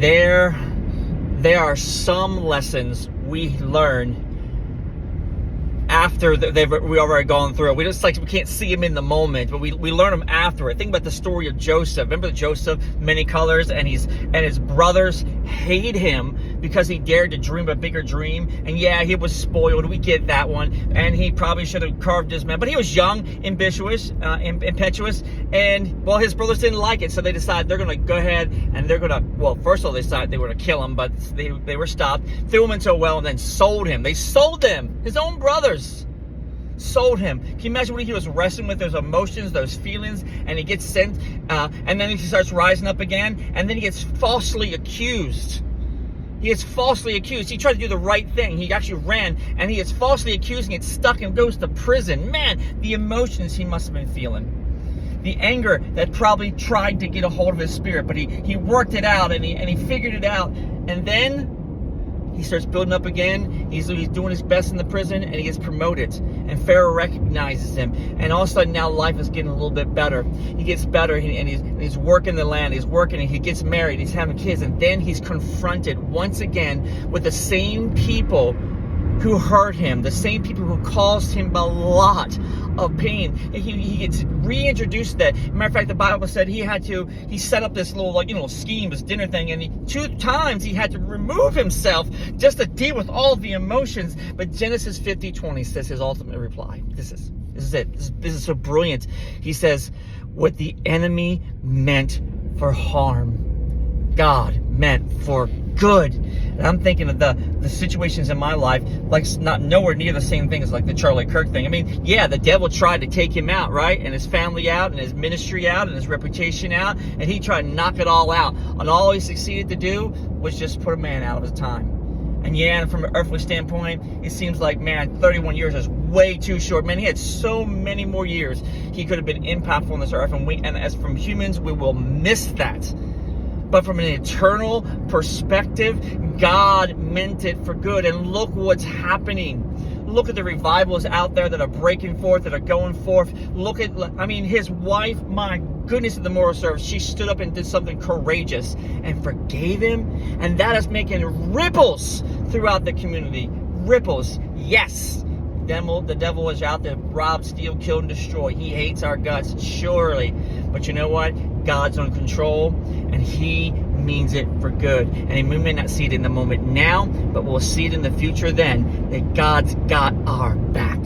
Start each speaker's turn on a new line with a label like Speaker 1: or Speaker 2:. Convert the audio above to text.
Speaker 1: there are some lessons we learn after we already gone through it. We can't see them in the moment, but we learn them after it. Think about the story of Joseph. Remember Joseph, many colors, and his brothers hate him because he dared to dream a bigger dream. And yeah, he was spoiled. We get that one. And he probably should have carved his man. But he was young, impetuous, and well, his brothers didn't like it, so they decided they're going to go ahead and they're going to. Well, first of all, they decided they were going to kill him, but they were stopped. Threw him into a well and then sold him. They sold him. His own brothers sold him. Can you imagine what he was wrestling with, those emotions, those feelings, and he gets sent, and then he starts rising up again, and then he gets falsely accused. He gets falsely accused. He tried to do the right thing. He actually ran, and he gets falsely accused and gets stuck and goes to prison. Man, the emotions he must have been feeling. The anger that probably tried to get a hold of his spirit, but he worked it out, and he figured it out, and then he starts building up again. He's doing his best in the prison, and he gets promoted. And Pharaoh recognizes him. And all of a sudden, now life is getting a little bit better. He gets better, and he's working the land. He's working, and he gets married. He's having kids. And then he's confronted once again with the same people who hurt him, the same people who caused him a lot of pain. He gets reintroduced to that. Matter of fact, the Bible said he set up this little scheme, this dinner thing, and 2 times he had to remove himself just to deal with all the emotions. But Genesis 50:20 says his ultimate reply. This is it. This is so brilliant. He says, what the enemy meant for harm, God meant for good. And I'm thinking of the situations in my life, like not nowhere near the same thing as like the Charlie Kirk thing. I mean, yeah, the devil tried to take him out, right? And his family out, and his ministry out, and his reputation out, and he tried to knock it all out. And all he succeeded to do was just put a man out of his time. And yeah, from an earthly standpoint, it seems like, man, 31 years is way too short. Man, he had so many more years he could have been impactful on this earth. And as from humans, we will miss that. But from an eternal perspective, God meant it for good. And look what's happening. Look at the revivals out there that are breaking forth, that are going forth. Look at, his wife, my goodness, at the Memorial Service, she stood up and did something courageous and forgave him. And that is making ripples throughout the community. Ripples, yes. The devil is out there, rob, steal, kill, and destroy. He hates our guts, surely. But you know what? God's in control, and he means it for good. And we may not see it in the moment now, but we'll see it in the future then, that God's got our back.